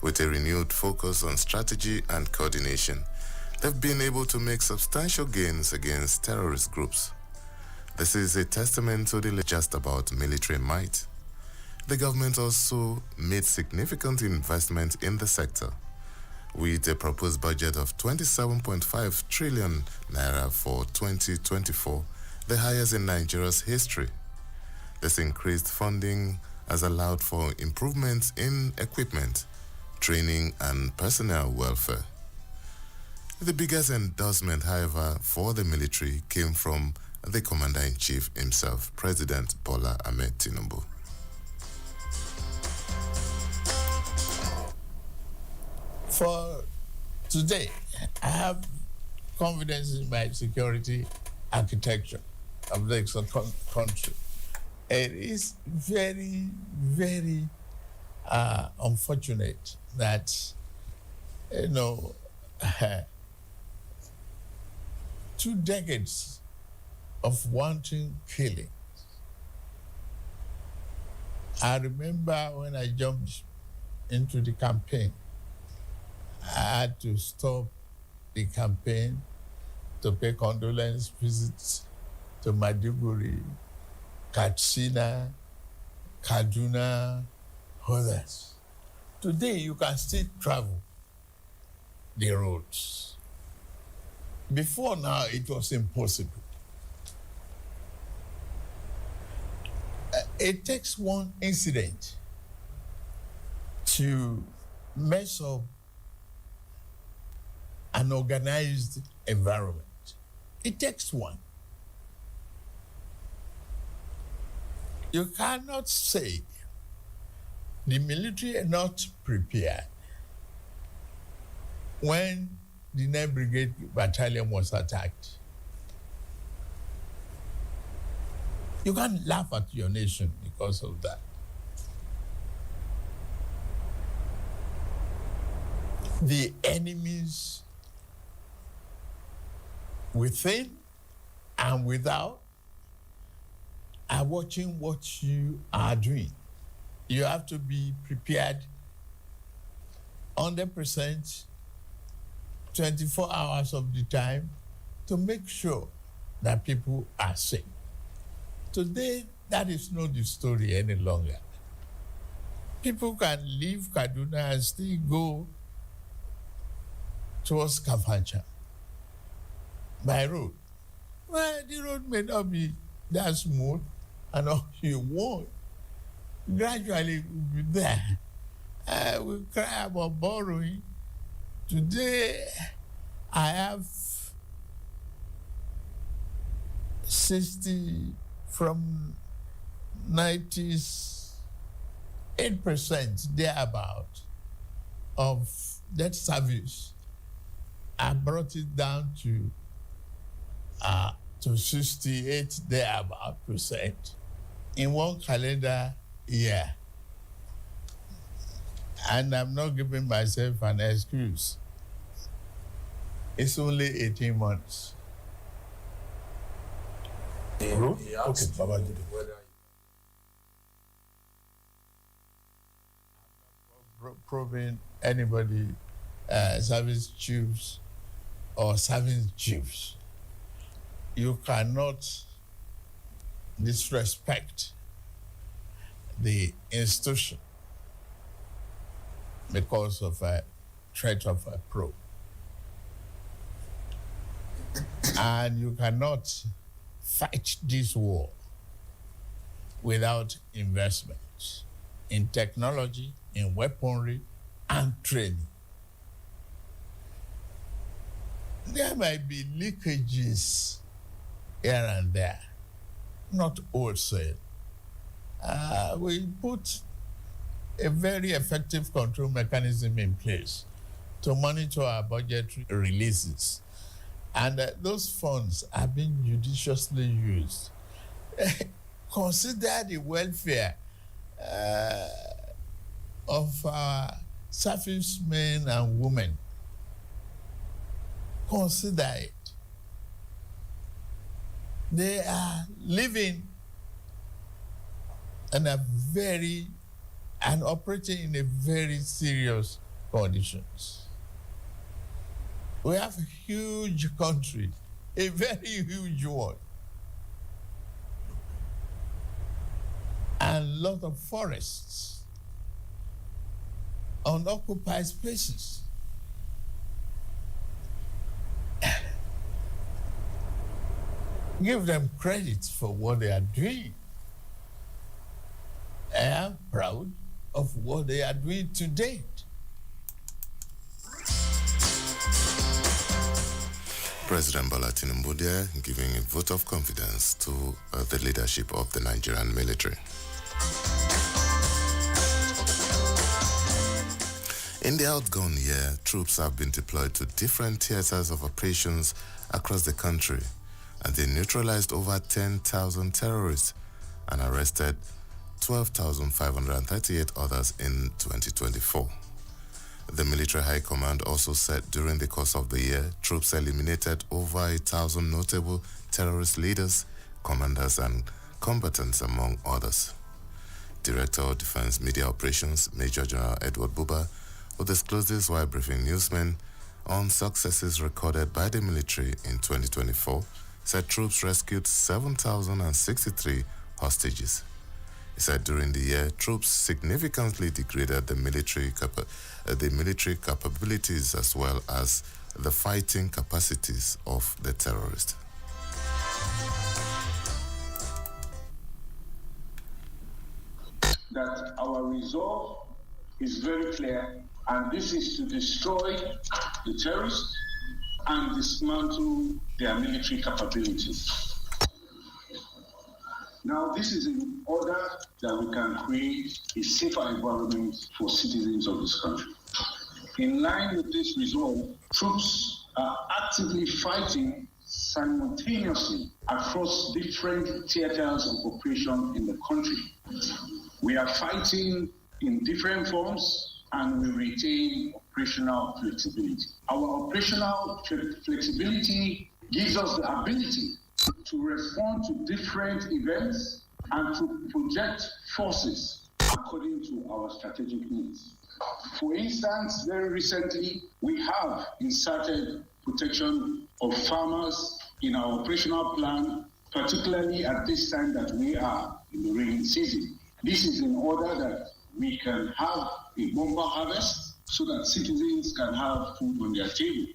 With a renewed focus on strategy and coordination, they've been able to make substantial gains against terrorist groups. This is a testament to the just about military might. The government also made significant investment in the sector, with a proposed budget of 27.5 trillion naira for 2024, the highest in Nigeria's history. This increased funding has allowed for improvements in equipment, training, and personnel welfare. The biggest endorsement, however, for the military came from the Commander-in-Chief himself, President Bola Ahmed Tinubu. For today, I have confidence in my security architecture of the country. It is very, very unfortunate that, 2 decades of wanton killing. I remember when I jumped into the campaign, I had to stop the campaign to pay condolence visits to Maiduguri, Katsina, Kaduna, others. Today, you can still travel the roads. Before now, it was impossible. It takes one incident to mess up an organized environment. It takes one. You cannot say the military are not prepared. When the 9th Brigade Battalion was attacked, you can't laugh at your nation because of that. The enemies within and without are watching what you are doing. You have to be prepared 100%, 24 hours of the time to make sure that people are safe. Today, that is not the story any longer. People can leave Kaduna and still go towards Kafancha by road. Well, the road may not be that smooth, and all you want gradually will be there. We cry about borrowing. Today, I have 60 from 98% thereabout of debt service. I brought it down to 68 thereabout percent in one calendar year. And I'm not giving myself an excuse. It's only 18 months. He asked Babajide. whether Proving anybody service chiefs or serving chiefs. You cannot disrespect the institution because of a threat of a probe. And you cannot fight this war without investment in technology, in weaponry, and training. There might be leakages here and there, not wholesale. We put a very effective control mechanism in place to monitor our budgetary releases. And those funds are being judiciously used. Consider the welfare of our servicemen and women. Consider it. They are living in and operating in a very serious conditions. We have a huge country, a very huge one, and a lot of forests, unoccupied spaces. Give them credit for what they are doing. I am proud of what they are doing to date. President Bola Tinubu there giving a vote of confidence to the leadership of the Nigerian military. In the outgone year, troops have been deployed to different theaters of operations across the country, and they neutralized over 10,000 terrorists and arrested 12,538 others in 2024. The military high command also said during the course of the year, troops eliminated over 1,000 notable terrorist leaders, commanders, and combatants, among others. Director of Defense Media Operations, Major General Edward Buba, who disclosed this while briefing newsmen on successes recorded by the military in 2024, said troops rescued 7,063 hostages. He said during the year, troops significantly degraded the military capabilities as well as the fighting capacities of the terrorists. That our resolve is very clear, and this is to destroy the terrorists and dismantle their military capabilities. Now, this is in order that we can create a safer environment for citizens of this country. In line with this resolve, troops are actively fighting simultaneously across different theaters of operation in the country. We are fighting in different forms, and we retain operational flexibility. Our operational flexibility gives us the ability to respond to different events and to project forces according to our strategic needs. For instance, very recently, we have inserted protection of farmers in our operational plan, particularly at this time that we are in the rainy season. This is in order that we can have a bumper harvest so that citizens can have food on their table.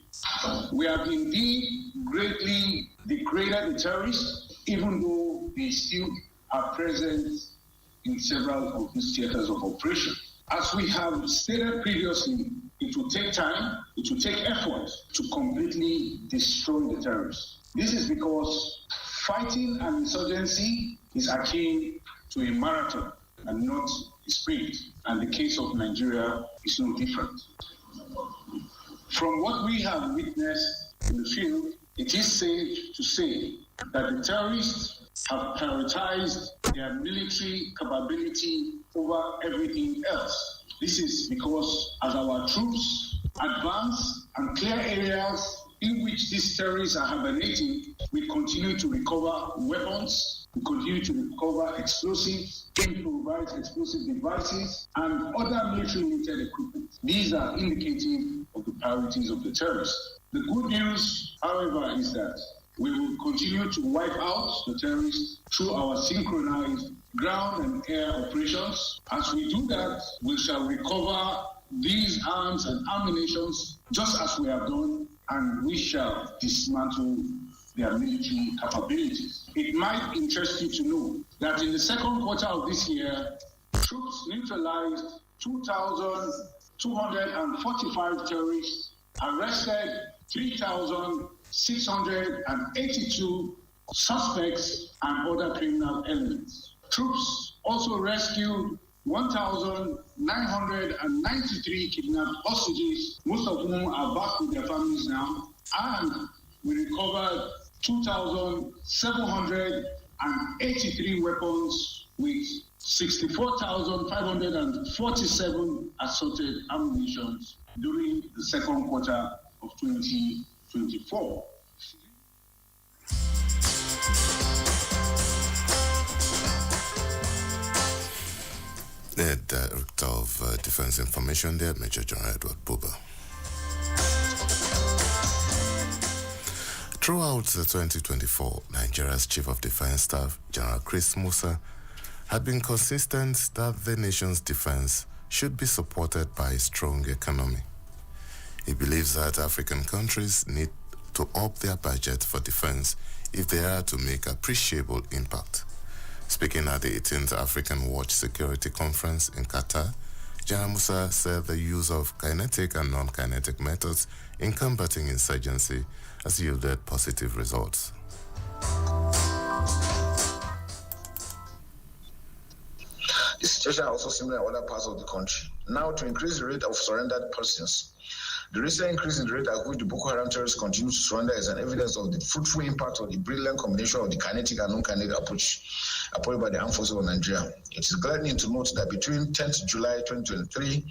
We have indeed greatly degraded the terrorists, even though they still are present in several of these theaters of operation. As we have stated previously, it will take time, it will take effort to completely destroy the terrorists. This is because fighting an insurgency is akin to a marathon and not a sprint, and the case of Nigeria is no different. From what we have witnessed in the field, it is safe to say that the terrorists have prioritized their military capability over everything else. This is because as our troops advance and clear areas in which these terrorists are hibernating, we continue to recover weapons, we continue to recover explosives, improvised explosive devices, and other military-related equipment. These are indicative of the priorities of the terrorists. The good news, however, is that we will continue to wipe out the terrorists through our synchronized ground and air operations. As we do that, we shall recover these arms and ammunition just as we have done, and we shall dismantle their military capabilities. It might interest you to know that in the second quarter of this year, troops neutralized 2,245 terrorists, arrested 3,682 suspects and other criminal elements. Troops also rescued 1,993 kidnapped hostages, most of whom are back with their families now, and we recovered 2,783 weapons with 64,547 assorted ammunition during the second quarter of 2024. The Director of Defense Information there, Major General Edward Buba. Throughout the 2024, Nigeria's Chief of Defense Staff, General Chris Musa, had been consistent that the nation's defense should be supported by a strong economy. He believes that African countries need to up their budget for defense if they are to make appreciable impact. Speaking at the 18th African Watch Security Conference in Qatar, General Musa said the use of kinetic and non-kinetic methods in combating insurgency has yielded positive results. The situation is also similar in other parts of the country. Now, to increase the rate of surrendered persons, the recent increase in the rate at which the Boko Haram terrorists continue to surrender is an evidence of the fruitful impact of the brilliant combination of the kinetic and non-kinetic approach applied by the armed forces of Nigeria. It is gladdening to note that between 10th July 2023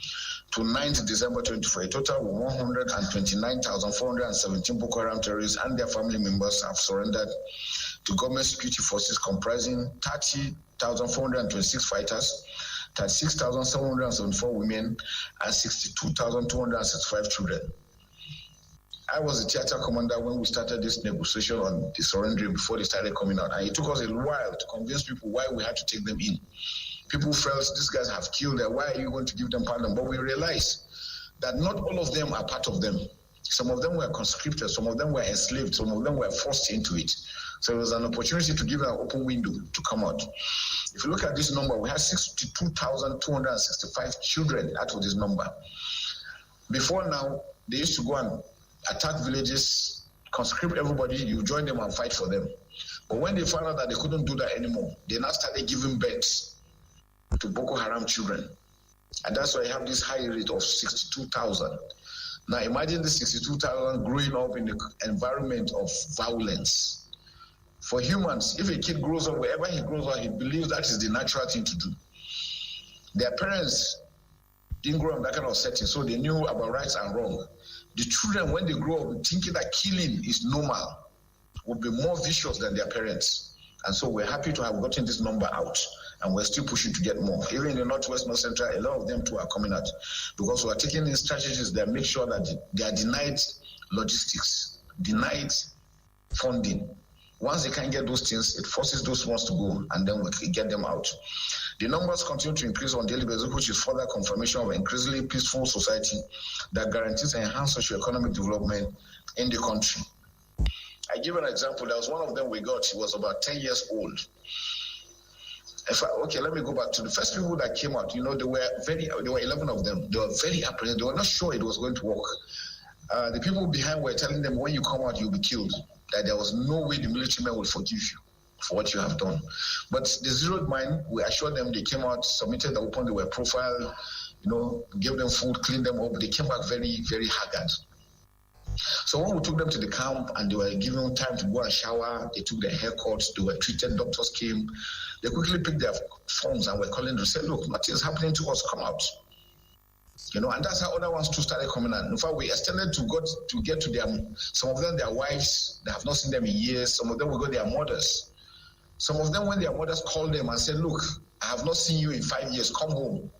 to 9th December 2024, a total of 129,417 Boko Haram terrorists and their family members have surrendered to government security forces comprising 30,426 fighters, 36,774 women, and 62,265 children. I was the theater commander when we started this negotiation on the surrendering before they started coming out. And it took us a while to convince people why we had to take them in. People felt these guys have killed them. Why are you going to give them pardon? But we realized that not all of them are part of them. Some of them were conscripted, some of them were enslaved, some of them were forced into it. So it was an opportunity to give them an open window to come out. If you look at this number, we have 62,265 children out of this number. Before now, they used to go and attack villages, conscript everybody, you join them and fight for them. But when they found out that they couldn't do that anymore, they now started giving birth to Boko Haram children. And that's why you have this high rate of 62,000. Now imagine the 62,000 growing up in the environment of violence. For humans, if a kid grows up, wherever he grows up, he believes that is the natural thing to do. Their parents didn't grow up in that kind of setting, so they knew about rights and wrong. The children, when they grow up thinking that killing is normal, will be more vicious than their parents. And so we're happy to have gotten this number out, and we're still pushing to get more. Even in the Northwest, North Central, a lot of them too are coming out, because we're taking in strategies that make sure that they are denied logistics, denied funding. Once they can't get those things, it forces those ones to go, and then we can get them out. The numbers continue to increase on a daily basis, which is further confirmation of an increasingly peaceful society that guarantees enhanced socio-economic development in the country. I give an example. There was one of them we got. He was about 10 years old. Let me go back to the first people that came out. You know, there were 11 of them. They were very apprehensive. They were not sure it was going to work. The people behind were telling them, when you come out, you'll be killed. That there was no way the military men will forgive you for what you have done. But the zeroed mind, we assured them. They came out, submitted the open, they were profiled, gave them food, cleaned them up. They came back very, very haggard. So when we took them to the camp and they were given time to go and shower, they took their haircuts, they were treated, doctors came, they quickly picked their phones and were calling to say, look, nothing's happening to us, come out. And that's how other ones too started coming out. In fact, we extended to get to them. Some of them, their wives, they have not seen them in years. Some of them will go their mothers. Some of them, when their mothers called them and said, look, I have not seen you in 5 years, come home.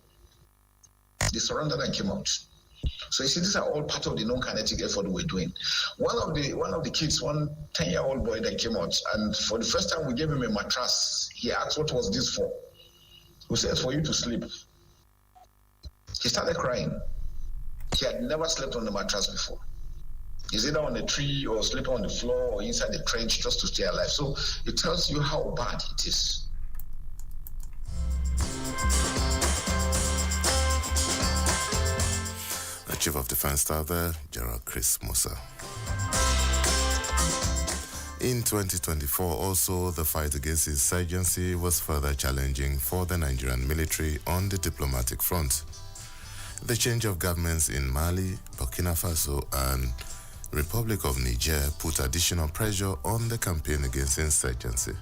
They surrendered and came out. So you see, these are all part of the non-kinetic effort we're doing. One of the kids, one 10-year-old boy that came out, and for the first time we gave him a mattress. He asked, what was this for? We said, for you to sleep. He started crying. He had never slept on a mattress before. He's either on a tree or sleeping on the floor or inside the trench just to stay alive. So it tells you how bad it is. The Chief of Defense Staff there, General Chris Musa. In 2024, also, the fight against insurgency was further challenging for the Nigerian military on the diplomatic front. The change of governments in Mali, Burkina Faso, and Republic of Niger put additional pressure on the campaign against insurgency.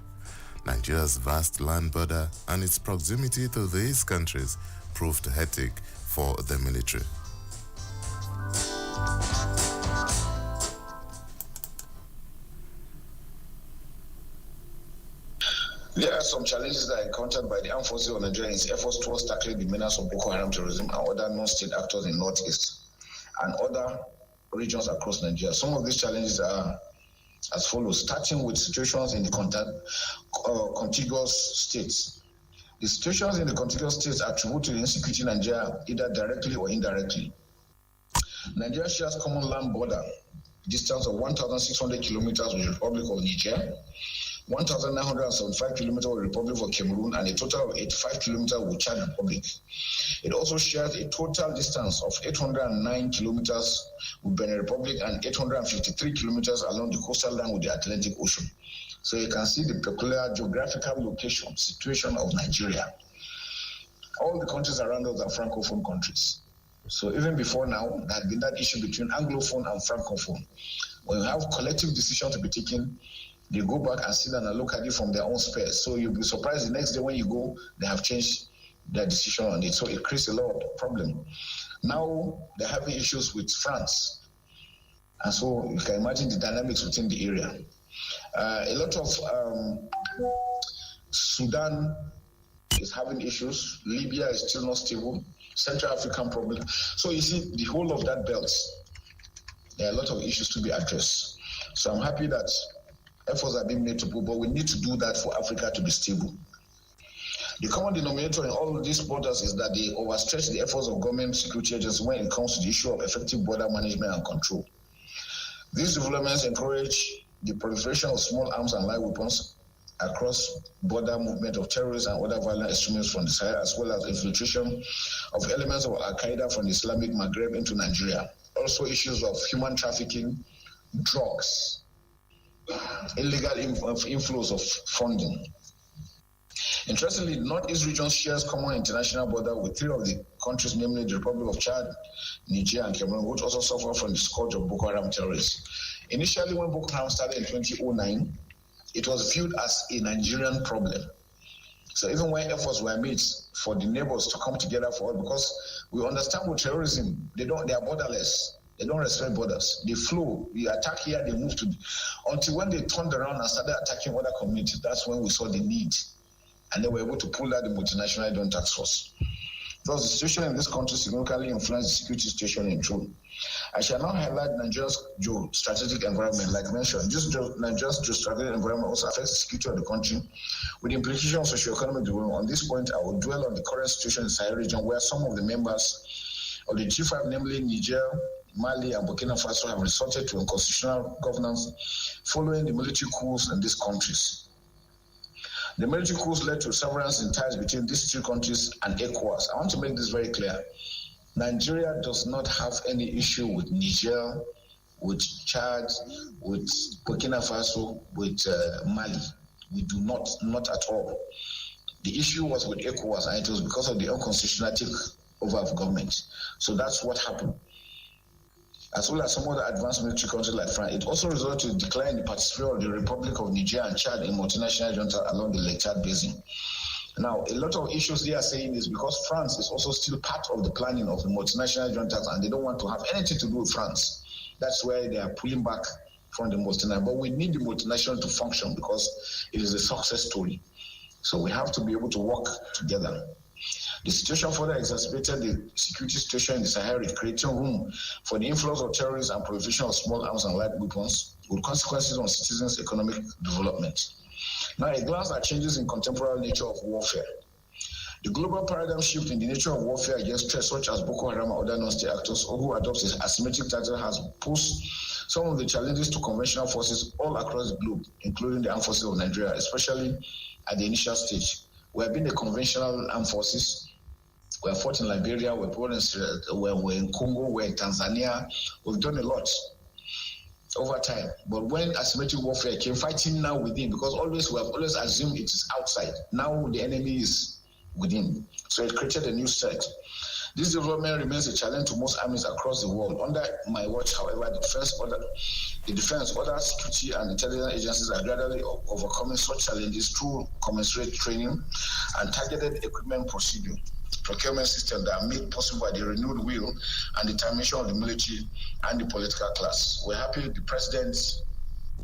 Nigeria's vast land border and its proximity to these countries proved hectic for the military. There are some challenges that are encountered by the armed forces of Nigeria in its efforts towards tackling the menace of Boko Haram terrorism and other non-state actors in Northeast and other regions across Nigeria. Some of these challenges are as follows, starting with situations in the contiguous states. The situations in the contiguous states attribute to the insecurity in Nigeria either directly or indirectly. Nigeria shares common land border, distance of 1,600 kilometers with the Republic of Niger, 1,975 kilometers with the Republic of Cameroon, and a total of 85 kilometers with Chad Republic. It also shares a total distance of 809 kilometers with Benin Republic and 853 kilometers along the coastal line with the Atlantic Ocean. So you can see the peculiar geographical location, situation of Nigeria. All the countries around us are Francophone countries. So even before now, there had been that issue between Anglophone and Francophone. When you have collective decision to be taken, they go back and sit down and look at it from their own space. So you'll be surprised the next day when you go, they have changed their decision on it. So it creates a lot of problem. Now they're having issues with France. And so you can imagine the dynamics within the area. A lot of Sudan is having issues. Libya is still not stable. Central African problem. So you see, the whole of that belt, there are a lot of issues to be addressed. So I'm happy that efforts are being made to put, but we need to do that for Africa to be stable. The common denominator in all of these borders is that they overstretch the efforts of government security agencies when it comes to the issue of effective border management and control. These developments encourage the proliferation of small arms and light weapons across border movement of terrorists and other violent extremists from the Sahel, as well as infiltration of elements of Al-Qaeda from the Islamic Maghreb into Nigeria. Also issues of human trafficking, drugs, illegal inflows of funding. Interestingly, the Northeast region shares common international border with three of the countries, namely the Republic of Chad, Niger, and Cameroon, which also suffer from the scourge of Boko Haram terrorists. Initially, when Boko Haram started in 2009, it was viewed as a Nigerian problem. So even when efforts were made for the neighbors to come together for it, because we understand with terrorism, they are borderless. They don't respect borders. They flow. We attack here, they move to... Until when they turned around and started attacking other communities, that's when we saw the need. And they were able to pull out the multinational joint task force. Thus, the situation in this country significantly influenced the security situation in June. I shall now highlight Nigeria's geostrategic environment. Like mentioned, Nigeria's geostrategic environment also affects the security of the country with the implication of socio-economic development. On this point, I will dwell on the current situation in the Sahel region, where some of the members of the G5, namely Niger, Mali, and Burkina Faso, have resorted to unconstitutional governance following the military coups in these countries. The military coups led to severance in ties between these three countries and ECOWAS. I want to make this very clear. Nigeria does not have any issue with Niger, with Chad, with Burkina Faso, with Mali. We do not at all. The issue was with ECOWAS, and it was because of the unconstitutional takeover of government. So that's what happened. As well as some other advanced military countries like France, it also resulted in a decline in the participation of the Republic of Niger and Chad in multinational junta along the Lake Chad Basin. Now, a lot of issues they are saying is because France is also still part of the planning of the multinational juntas, and they don't want to have anything to do with France. That's why they are pulling back from the multinational. But we need the multinational to function because it is a success story. So we have to be able to work together. The situation further exacerbated the security situation in the Sahel, creating room for the influx of terrorists and proliferation of small arms and light weapons, with consequences on citizens' economic development. Now, a glance at changes in contemporary nature of warfare. The global paradigm shift in the nature of warfare against threats such as Boko Haram or other non-state actors who adopt an asymmetric tactic has posed some of the challenges to conventional forces all across the globe, including the armed forces of Nigeria, especially at the initial stage. We have been the conventional armed forces. We have fought in Liberia, we're in Congo, we're in Tanzania. We've done a lot over time. But when asymmetric warfare came, fighting now within, because we have always assumed it is outside. Now the enemy is within. So it created a new threat. This development remains a challenge to most armies across the world. Under my watch, however, the defense, other security and intelligence agencies are gradually overcoming such challenges through commensurate training and targeted equipment procurement system that are made possible by the renewed will and determination of the military and the political class. We're happy the President,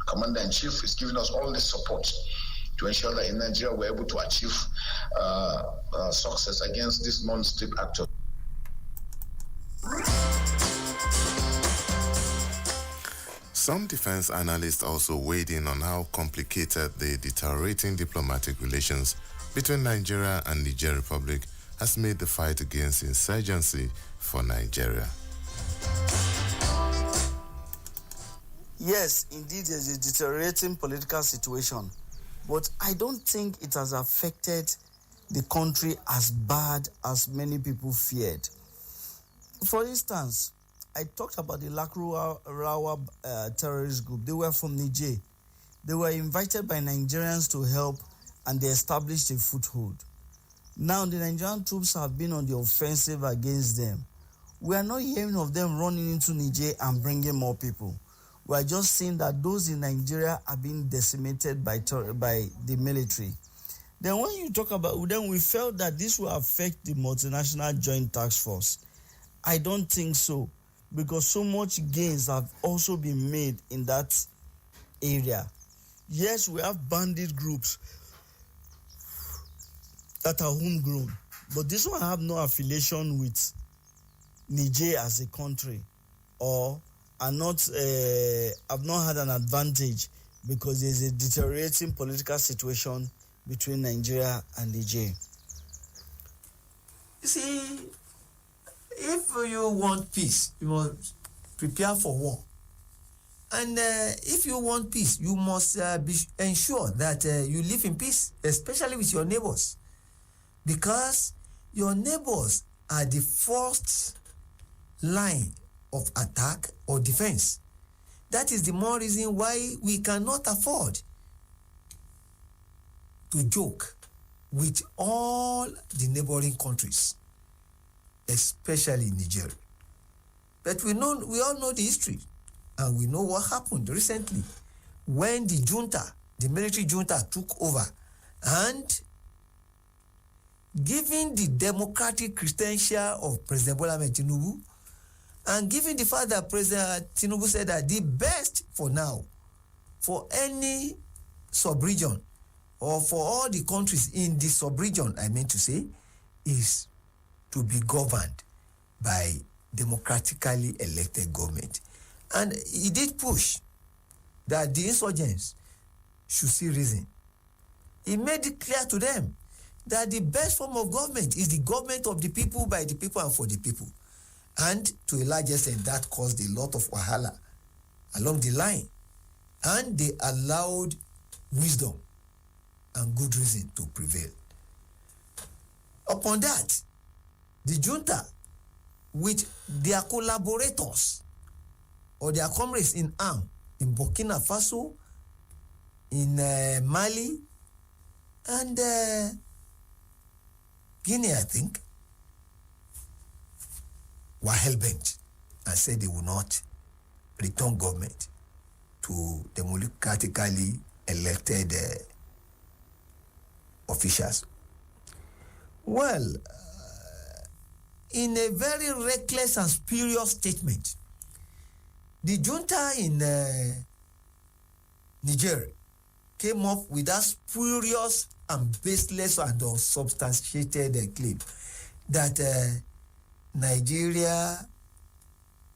Commander-in-Chief, is giving us all this support to ensure that in Nigeria we're able to achieve success against this non-state actor. Some defense analysts also weighed in on how complicated the deteriorating diplomatic relations between Nigeria and Niger Republic has made the fight against insurgency for Nigeria. Yes, indeed, there's a deteriorating political situation, but I don't think it has affected the country as bad as many people feared. For instance, I talked about the Lakurawa terrorist group. They were from Niger. They were invited by Nigerians to help, and they established a foothold. Now, the Nigerian troops have been on the offensive against them. We are not hearing of them running into Niger and bringing more people. We are just seeing that those in Nigeria are being decimated by the military. Then when you talk about, then we felt that this will affect the multinational joint task force. I don't think so, because so much gains have also been made in that area. Yes, we have bandit groups that are homegrown, but this one have no affiliation with Niger as a country, or have not had an advantage because there's a deteriorating political situation between Nigeria and Niger. You see, if you want peace, you must prepare for war. And if you want peace, you must ensure that you live in peace, especially with your neighbors. Because your neighbors are the first line of attack or defense. That is the more reason why we cannot afford to joke with all the neighboring countries, especially Niger. But we all know the history, and we know what happened recently when the military junta took over, and given the democratic credential of President Bola Ahmed Tinubu, and given the fact that President Tinubu said that the best for now, for any sub-region, or for all the countries in the sub-region, I mean to say, is to be governed by democratically elected government. And he did push that the insurgents should see reason. He made it clear to them that the best form of government is the government of the people, by the people, and for the people. And to a large extent, that caused a lot of wahala along the line. And they allowed wisdom and good reason to prevail. Upon that, the junta, with their collaborators or their comrades in arms in Burkina Faso, in Mali, and Guinea, I think, were hell-bent and said they will not return government to democratically elected officials. Well, in a very reckless and spurious statement, the junta in Niger came up with that spurious and baseless and unsubstantiated claim that Nigeria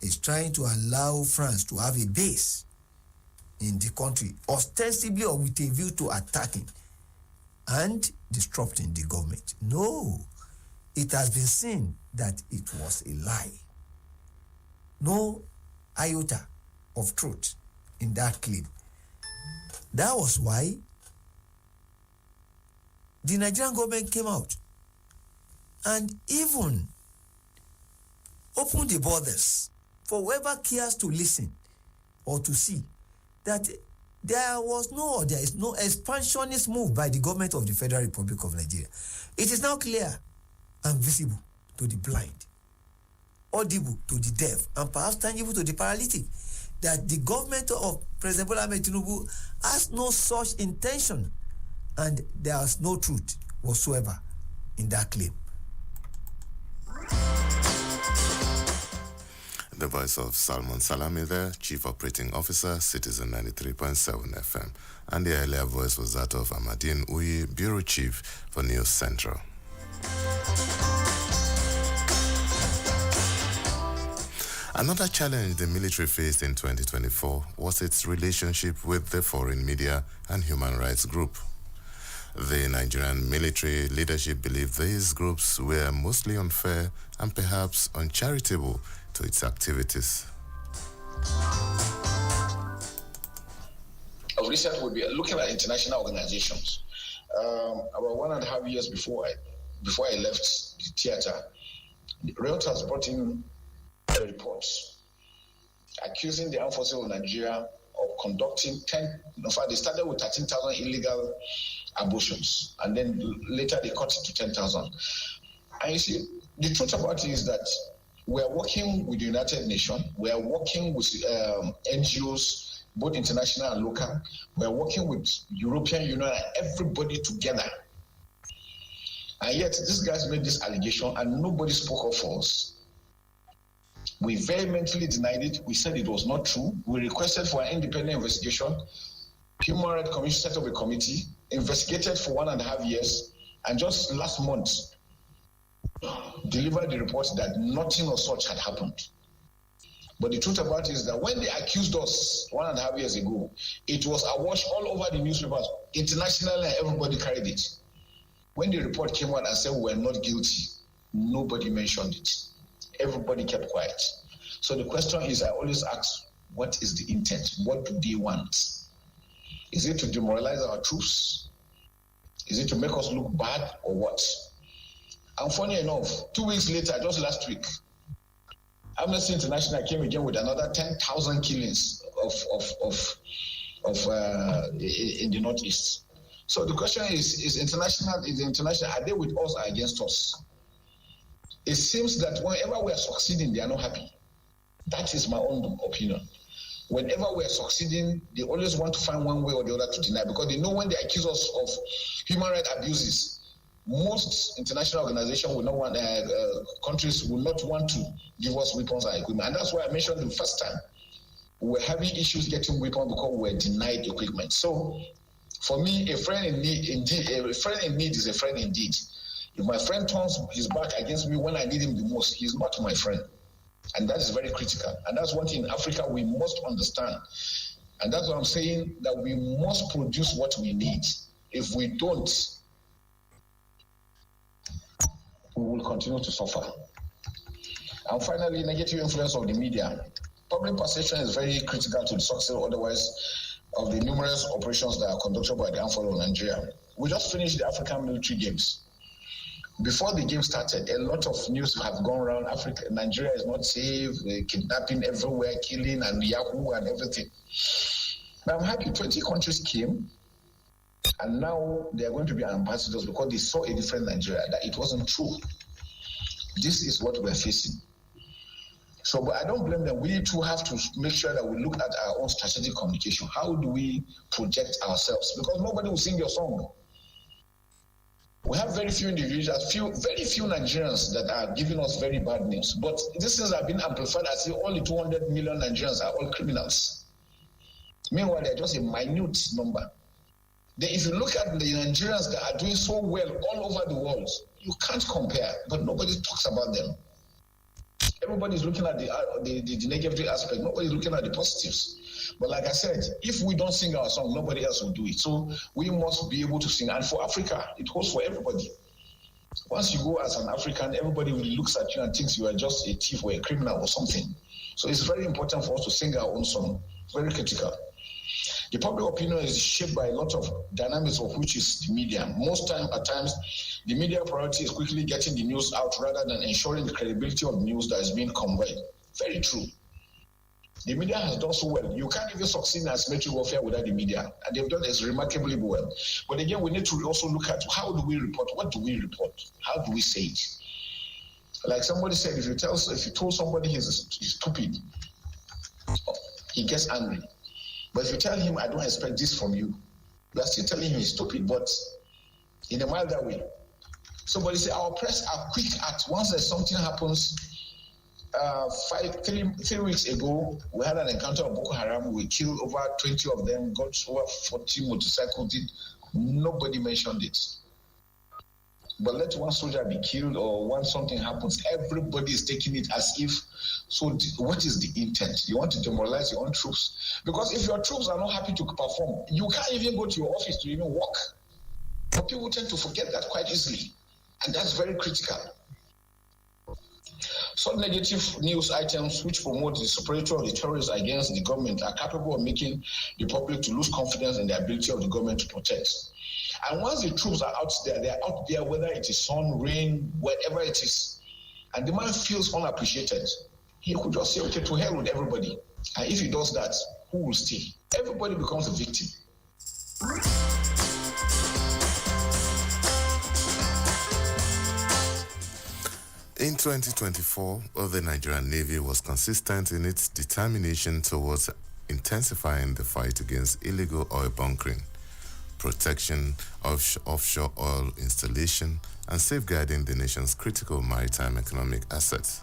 is trying to allow France to have a base in the country, ostensibly or with a view to attacking and disrupting the government. No, it has been seen that it was a lie. No iota of truth in that claim. That was why the Nigerian government came out and even opened the borders for whoever cares to listen or to see that there is no expansionist move by the government of the Federal Republic of Nigeria. It is now clear and visible to the blind, audible to the deaf, and perhaps tangible to the paralytic that the government of President Bola Ahmed Tinubu has no such intention, and there is no truth whatsoever in that claim. The voice of Salmon Salami there, Chief Operating Officer, Citizen 93.7 FM. And the earlier voice was that of Amadine Uyi, Bureau Chief for News Central. Another challenge the military faced in 2024 was its relationship with the foreign media and human rights group. The Nigerian military leadership believed these groups were mostly unfair and perhaps uncharitable to its activities. Of recent, we'll be looking at international organizations. About 1.5 years before I left the theater, Reuters brought in a report accusing the armed forces of Nigeria of conducting in fact, they started with 13,000 illegal abortions, and then later they cut it to 10,000. And you see, the truth about it is that we are working with the United Nations, we are working with NGOs, both international and local, we are working with European Union and everybody together. And yet, these guys made this allegation and nobody spoke up for us. We vehemently denied it. We said it was not true. We requested for an independent investigation. Human Rights Commission set up a committee, investigated for 1.5 years, and just last month delivered the report that nothing of such had happened. But the truth about it is that when they accused us 1.5 years ago, it was awash all over the newspapers, internationally, and everybody carried it. When the report came out and said we were not guilty, nobody mentioned it. Everybody kept quiet. So the question is, I always ask, what is the intent? What do they want? Is it to demoralize our troops? Is it to make us look bad or what? And funny enough, 2 weeks later, just last week, Amnesty International came again with another 10,000 killings in the Northeast. So the question is international, are they with us or against us? It seems that whenever we are succeeding, they are not happy. That is my own opinion. Whenever we are succeeding, they always want to find one way or the other to deny, because they know when they accuse us of human rights abuses, most international organizations will not want, countries will not want to give us weapons and equipment. And that's why I mentioned the first time, we were having issues getting weapons because we were denied equipment. So for me, a friend in need is a friend indeed. If my friend turns his back against me when I need him the most, he's not my friend. And that is very critical. And that's one thing in Africa we must understand. And that's what I'm saying, that we must produce what we need. If we don't, we will continue to suffer. And finally, negative influence of the media. Public perception is very critical to the success, otherwise, of the numerous operations that are conducted by the armed forces of Nigeria. We just finished the African military games. Before the game started, a lot of news have gone around. Nigeria is not safe, kidnapping everywhere, killing and Yahoo and everything. But I'm happy 20 countries came, and now they are going to be ambassadors because they saw a different Nigeria, that it wasn't true. This is what we're facing. So, but I don't blame them. We too have to make sure that we look at our own strategic communication. How do we project ourselves? Because nobody will sing your song. We have very few individuals, very few Nigerians that are giving us very bad news. But these things have been amplified as if only 200 million Nigerians are all criminals. Meanwhile, they're just a minute number. Then if you look at the Nigerians that are doing so well all over the world, you can't compare, but nobody talks about them. Everybody's looking at the negative aspect. Nobody's looking at the positives. But like I said, if we don't sing our song, nobody else will do it. So we must be able to sing. And for Africa, it holds for everybody. Once you go as an African, everybody really looks at you and thinks you are just a thief or a criminal or something. So it's very important for us to sing our own song. Very critical. The public opinion is shaped by a lot of dynamics, of which is the media. At times, the media priority is quickly getting the news out rather than ensuring the credibility of news that is being conveyed. Very true. The media has done so well. You can't even succeed in asymmetric warfare without the media, and they've done this remarkably well. But again, we need to also look at how do we report? What do we report? How do we say it? Like somebody said, if you told somebody he's stupid, he gets angry. But if you tell him, I don't expect this from you, you are still telling him he's stupid, but in a milder way. Somebody say, our press are quick at, once there's something happens, 3 weeks ago, we had an encounter of Boko Haram. We killed over 20 of them, got over 40 motorcycles. Nobody mentioned it. But let one soldier be killed or when something happens, everybody is taking it as if, so what is the intent? You want to demoralize your own troops? Because if your troops are not happy to perform, you can't even go to your office to even work. But people tend to forget that quite easily. And that's very critical. Some negative news items which promote the superiority of the terrorists against the government are capable of making the public to lose confidence in the ability of the government to protect. And once the troops are out there, they are out there, whether it is sun, rain, whatever it is, and the man feels unappreciated, he could just say, okay, to hell with everybody. And if he does that, who will stay? Everybody becomes a victim. In 2024, the Nigerian Navy was consistent in its determination towards intensifying the fight against illegal oil bunkering, protection of offshore oil installation, and safeguarding the nation's critical maritime economic assets.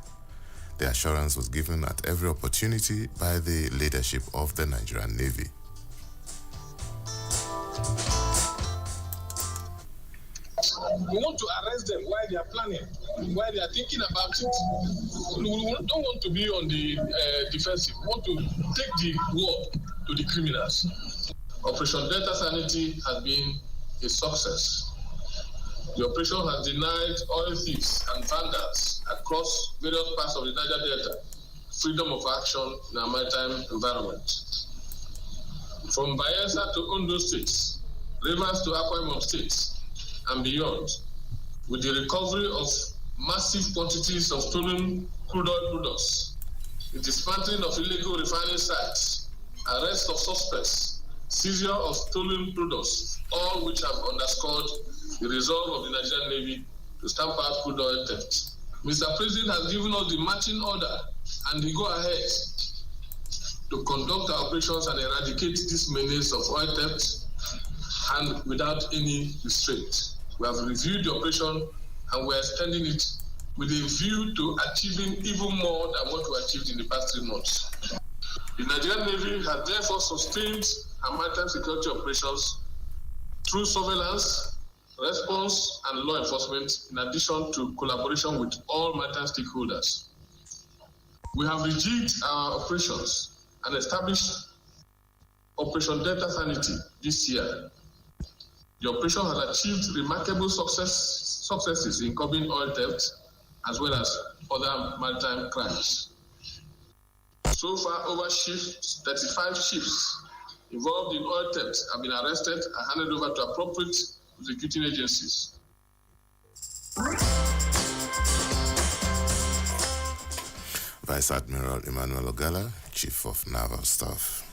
The assurance was given at every opportunity by the leadership of the Nigerian Navy. We want to arrest them while they are planning, while they are thinking about it. We don't want to be on the defensive. We want to take the war to the criminals. Operation Delta Sanity has been a success. The operation has denied oil thieves and vandals across various parts of the Niger Delta freedom of action in our maritime environment. From Bayelsa to Ondo states, Rivers to Akwa Ibom states, and beyond, with the recovery of massive quantities of stolen crude oil products, the dismantling of illegal refining sites, arrest of suspects, seizure of stolen products, all which have underscored the resolve of the Nigerian Navy to stamp out crude oil theft. Mr. President has given us the marching order and the go-ahead to conduct our operations and eradicate this menace of oil theft and without any restraint. We have reviewed the operation and we are extending it with a view to achieving even more than what we achieved in the past 3 months. The Nigerian Navy has therefore sustained our maritime security operations through surveillance, response, and law enforcement, in addition to collaboration with all maritime stakeholders. We have rejigged our operations and established Operation Delta Sanity this year. The operation has achieved remarkable successes in curbing oil theft as well as other maritime crimes. So far, over 35 ships involved in oil theft have been arrested and handed over to appropriate executing agencies. Vice Admiral Emmanuel Ogala, Chief of Naval Staff.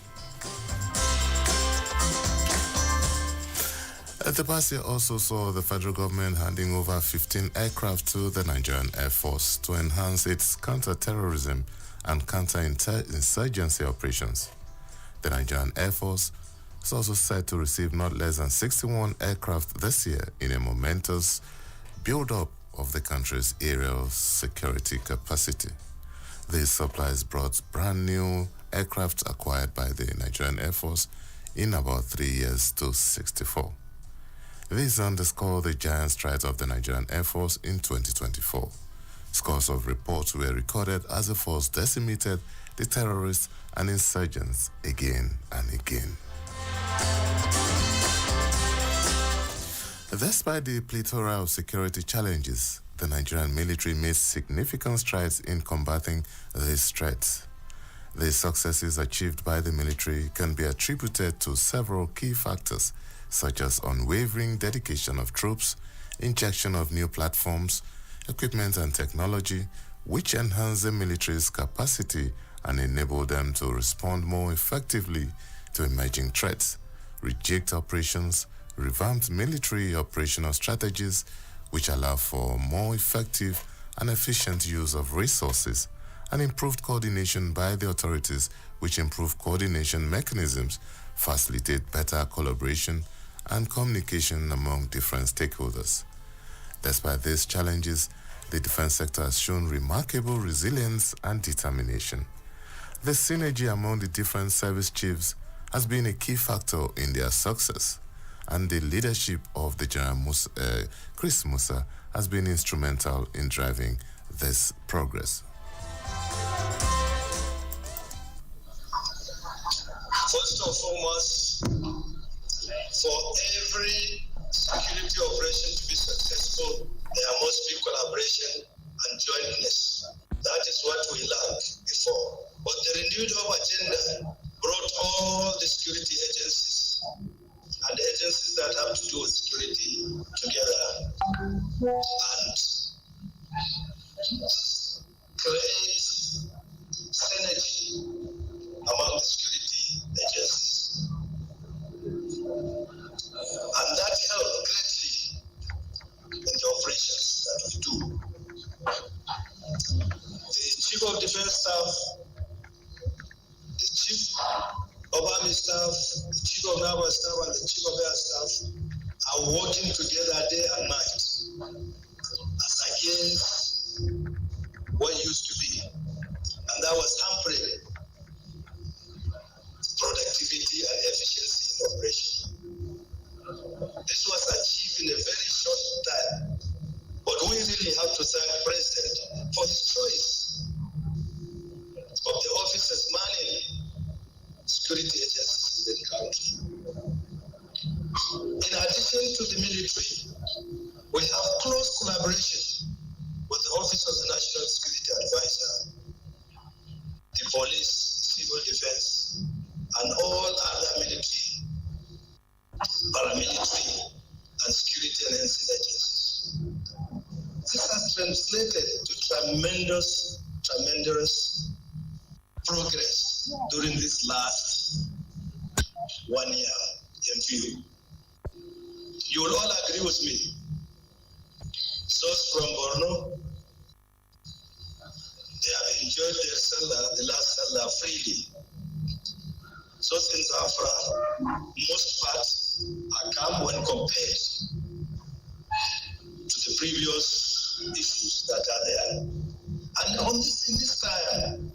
The past year also saw the federal government handing over 15 aircraft to the Nigerian Air Force to enhance its counter-terrorism and counter-insurgency operations. The Nigerian Air Force is also set to receive not less than 61 aircraft this year in a momentous build-up of the country's aerial security capacity. These supplies brought brand new aircraft acquired by the Nigerian Air Force in about 3 years to 64. These underscore the giant strides of the Nigerian Air Force in 2024. Scores of reports were recorded as the force decimated the terrorists and insurgents again and again. Despite the plethora of security challenges, the Nigerian military made significant strides in combating these threats. The successes achieved by the military can be attributed to several key factors, such as unwavering dedication of troops, injection of new platforms, equipment and technology, which enhance the military's capacity and enable them to respond more effectively to emerging threats, rejigged operations, revamped military operational strategies, which allow for more effective and efficient use of resources, and improved coordination by the authorities, which improve coordination mechanisms, facilitate better collaboration and communication among different stakeholders. Despite these challenges, The defense sector has shown remarkable resilience and determination. The synergy among the different service chiefs has been a key factor in their success, and the leadership of the General Chris Musa has been instrumental in driving this progress. First and foremost, for every security operation to be successful, there must be collaboration and jointness. That is what we lacked before. But the renewed hope agenda brought all the security agencies and agencies that have to do with security together and create synergy among the security agencies. And that helped greatly in the operations that we do. The Chief of Defense Staff, the Chief of Army Staff, the Chief of Naval Staff, and the Chief of Air Staff are working together day and night as against what used to be. And that was hampering productivity and efficiency in operation. This was achieved in a very short time. But we really have to thank the President for his choice of the officers manning security agencies in the country. In addition to the military, we have close collaboration with the Office of the National Security Advisor, the police, civil defense, and all other military, paramilitary, and security and NC agencies. This has translated to tremendous progress during this last 1 year in view. You will all agree with me. Those from Borno, they have enjoyed their Salah, the last Salah, freely. Those in Zafra, most parts are calm when compared to the previous issues that are there. And in this time,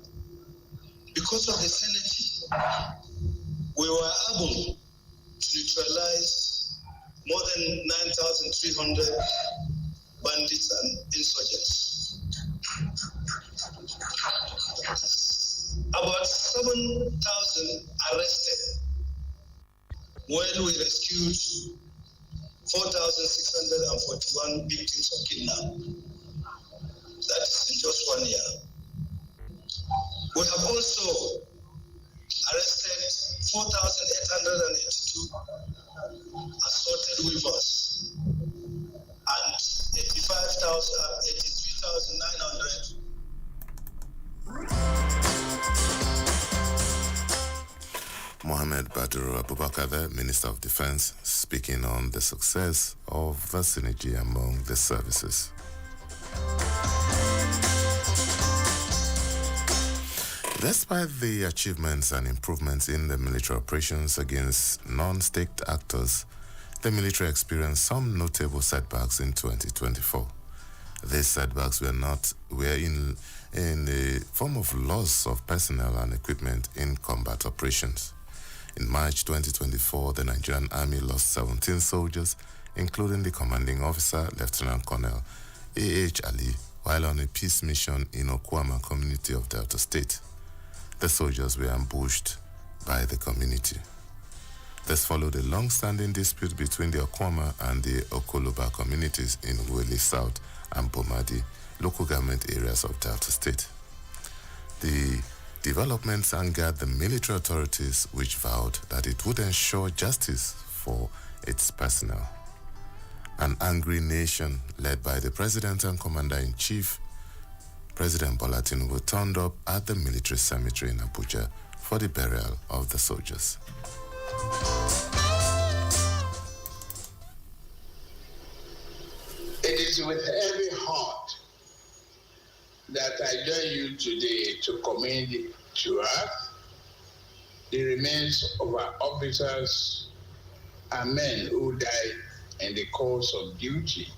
because of the synergy, we were able to neutralize more than 9,300 bandits and insurgents. About 7,000 arrested, when we rescued 4,641 victims of kidnapping. That is in just 1 year. We have also arrested 4,882 assaulted weavers and 83,900. Mohamed Badru Abubakar, the Minister of Defense, speaking on the success of the synergy among the services. Despite the achievements and improvements in the military operations against non-state actors, the military experienced some notable setbacks in 2024. These setbacks were in the form of loss of personnel and equipment in combat operations. In March 2024, the Nigerian Army lost 17 soldiers, including the commanding officer, Lieutenant Colonel A.H. Ali, while on a peace mission in Okwama community of Delta State. The soldiers were ambushed by the community. This followed a long-standing dispute between the Okwama and the Okoloba communities in Uwele South and Bomadi, local government areas of Delta State. The developments angered the military authorities, which vowed that it would ensure justice for its personnel. An angry nation, led by the President and Commander-in-Chief, President Bola Tinubu, turned up at the military cemetery in Abuja for the burial of the soldiers. It is with heavy heart that I join you today to commend to us the remains of our officers and men who died in the course of duty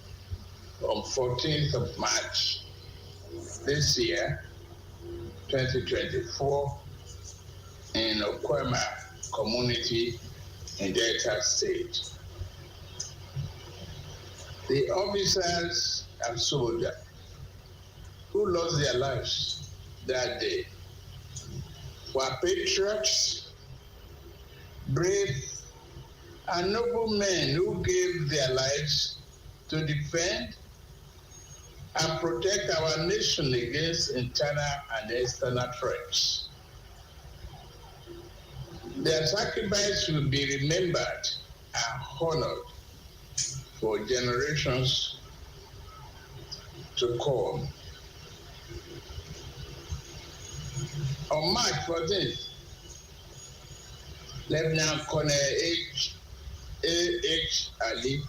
on 14th of March this year, 2024, in Okwema community in Delta State. The officers and soldiers who lost their lives that day were patriots, brave, and noble men who gave their lives to defend and protect our nation against internal and external threats. Their sacrifice will be remembered and honored for generations to come. On March 14th, Lieutenant Colonel A.H. Ali,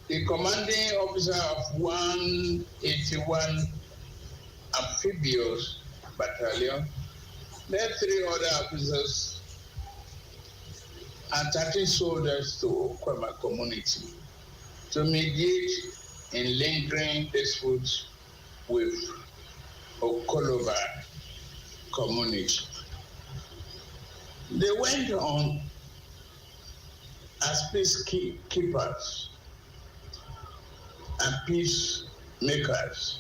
the commanding officer of 181 Amphibious Battalion, led 3 other officers and 13 soldiers to Okwema community to mediate in lingering disputes with Okoloba community. They went on as peacekeepers and peacemakers,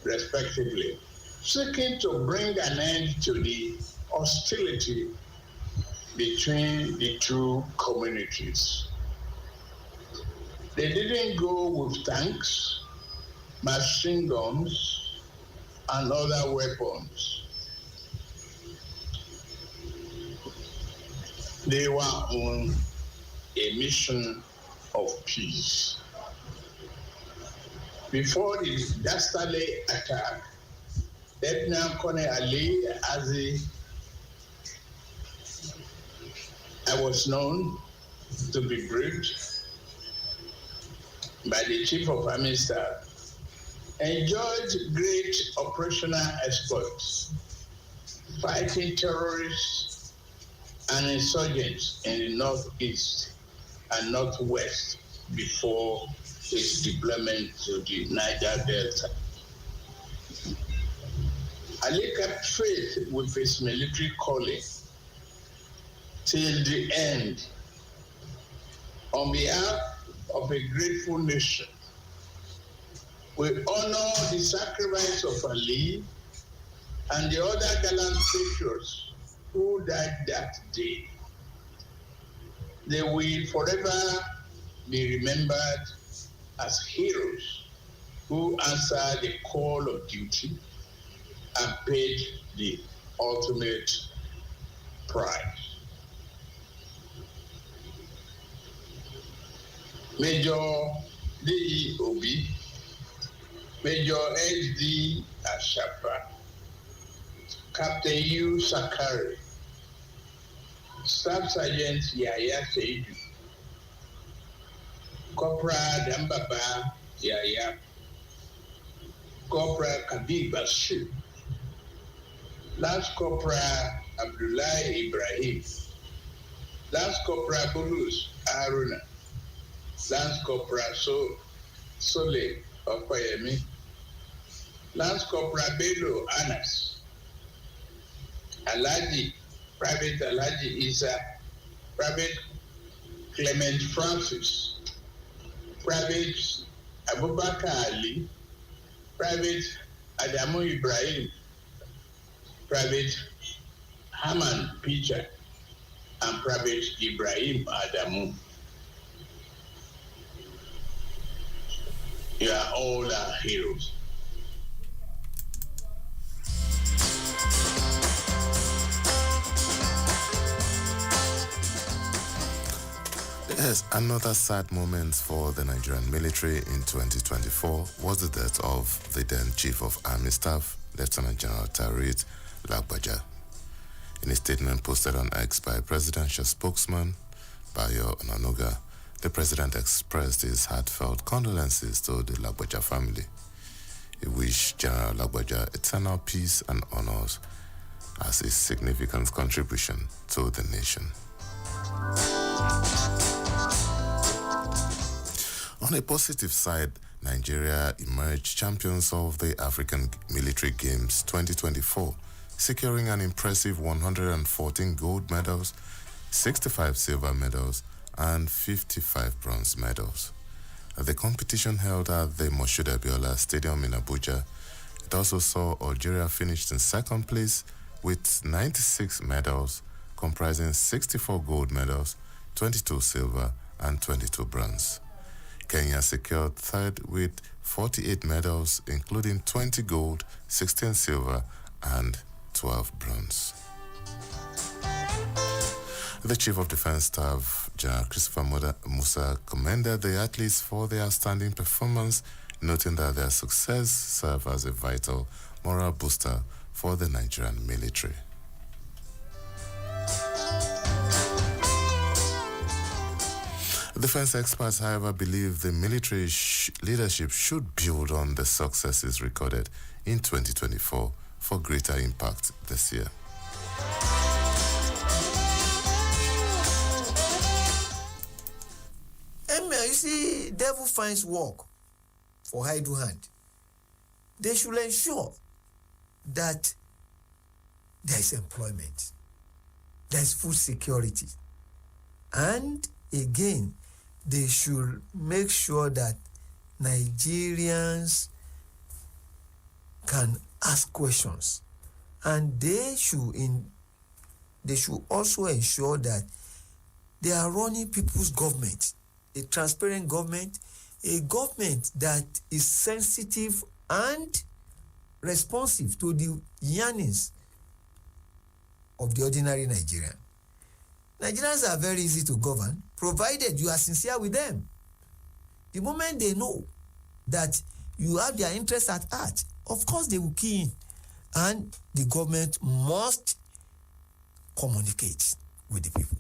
respectively, seeking to bring an end to the hostility between the two communities. They didn't go with tanks, machine guns, and other weapons. They were on a mission of peace. Before the dastardly attack, Lieutenant Colonel Ali Azi, I was known to be briefed by the Chief of Army Staff, enjoyed great operational exploits, fighting terrorists and insurgents in the northeast and northwest before his deployment to the Niger Delta. Ali kept faith with his military calling till the end. On behalf of a grateful nation, we honor the sacrifice of Ali and the other gallant patriots who died that day. They will forever be remembered as heroes who answered the call of duty and paid the ultimate price. Major D.E. Obi, Major H.D. Ashapa, Captain U. Sakari, Staff Sergeant Yaya Seidu, Corporal Dambaba Yaya, Corporal Kabir Bashir, Lance Corporal Abdullahi Ibrahim, Lance Corporal Bulus Haruna, Lance Corporal Sole Okoyemi, Lance Corporal Bello Anas, Private Alhaji Isa, Private Clement Francis, Private Abubakar Ali, Private Adamu Ibrahim, Private Haman Picha, and Private Ibrahim Adamu. You are all our heroes. Yes, another sad moment for the Nigerian military in 2024 was the death of the then Chief of Army Staff, Lieutenant General Taoreed Lagbaja. In a statement posted on X by presidential spokesman Bayo Onanuga, the president expressed his heartfelt condolences to the Lagbaja family. He wished General Lagbaja eternal peace and honors as a significant contribution to the nation. On a positive side, Nigeria emerged champions of the African Military Games 2024, securing an impressive 114 gold medals, 65 silver medals, and 55 bronze medals. The competition held at the Moshood Abiola Stadium in Abuja. It also saw Algeria finish in second place with 96 medals, comprising 64 gold medals, 22 silver, and 22 bronze. Kenya secured third with 48 medals, including 20 gold, 16 silver, and 12 bronze. The Chief of Defense Staff, General Christopher Musa, commended the athletes for their outstanding performance, noting that their success served as a vital moral booster for the Nigerian military. Defense experts, however, believe the military leadership should build on the successes recorded in 2024 for greater impact this year. You see, devil finds work for idle hand. They should ensure that there is employment, there is food security, and again, they should make sure that Nigerians can ask questions, and they should also ensure that they are running people's government, a transparent government, a government that is sensitive and responsive to the yearnings of the ordinary Nigerian. Nigerians are very easy to govern, provided you are sincere with them. The moment they know that you have their interests at heart, of course they will key in. And the government must communicate with the people.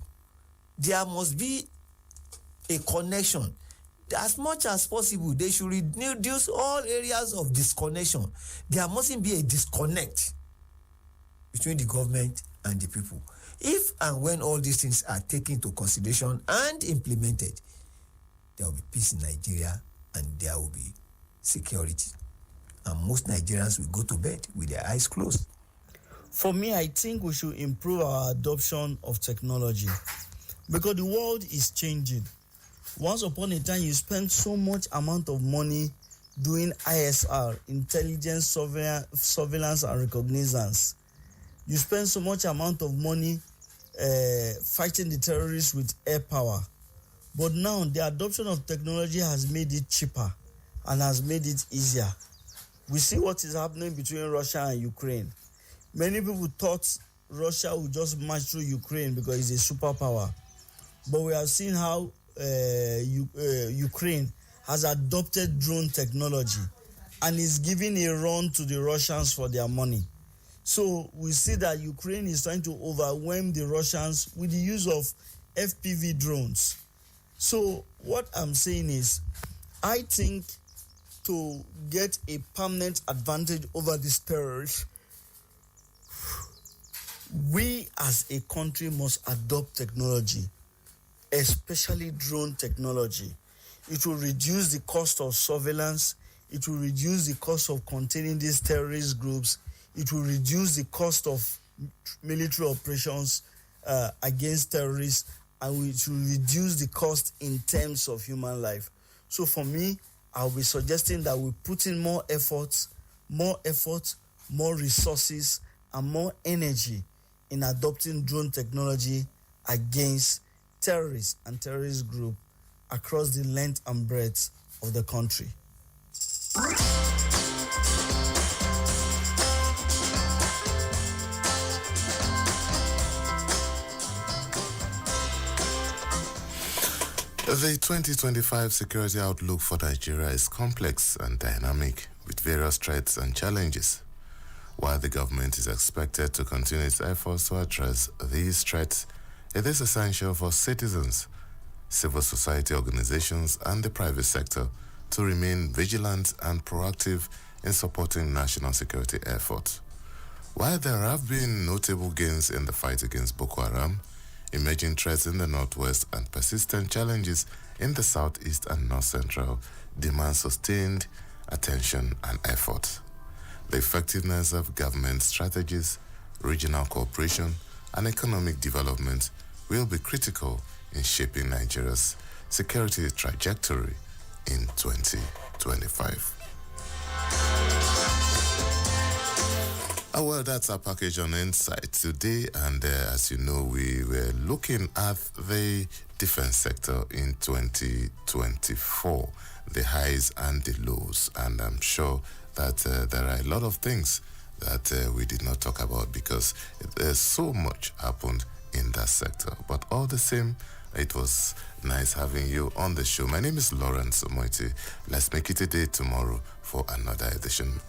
There must be a connection. As much as possible, they should reduce all areas of disconnection. There mustn't be a disconnect between the government and the people. If and when all these things are taken into consideration and implemented, there will be peace in Nigeria and there will be security. And most Nigerians will go to bed with their eyes closed. For me, I think we should improve our adoption of technology because the world is changing. Once upon a time, you spent so much amount of money doing ISR, intelligence, surveillance, and reconnaissance. You spend so much amount of money fighting the terrorists with air power. But now, the adoption of technology has made it cheaper and has made it easier. We see what is happening between Russia and Ukraine. Many people thought Russia would just march through Ukraine because it's a superpower. But we have seen how Ukraine has adopted drone technology and is giving a run to the Russians for their money. So we see that Ukraine is trying to overwhelm the Russians with the use of FPV drones. So what I'm saying is, I think to get a permanent advantage over these terrorists, we as a country must adopt technology, especially drone technology. It will reduce the cost of surveillance. It will reduce the cost of containing these terrorist groups. It will reduce the cost of military operations against terrorists, and it will reduce the cost in terms of human life. So for me, I'll be suggesting that we put in more effort, more resources, and more energy in adopting drone technology against terrorists and terrorist groups across the length and breadth of the country. The 2025 security outlook for Nigeria is complex and dynamic, with various threats and challenges. While the government is expected to continue its efforts to address these threats, it is essential for citizens, civil society organizations, and the private sector to remain vigilant and proactive in supporting national security efforts. While there have been notable gains in the fight against Boko Haram, emerging threats in the northwest, and persistent challenges in the southeast and north central demand sustained attention and effort. The effectiveness of government strategies, regional cooperation, and economic development will be critical in shaping Nigeria's security trajectory in 2025. Well, that's our package on Insight today, and as you know, we were looking at the defense sector in 2024, the highs and the lows, and I'm sure that there are a lot of things that we did not talk about because there's so much happened in that sector. But all the same, it was nice having you on the show. My name is Lawrence Omoiti. Let's make it a day tomorrow for another edition.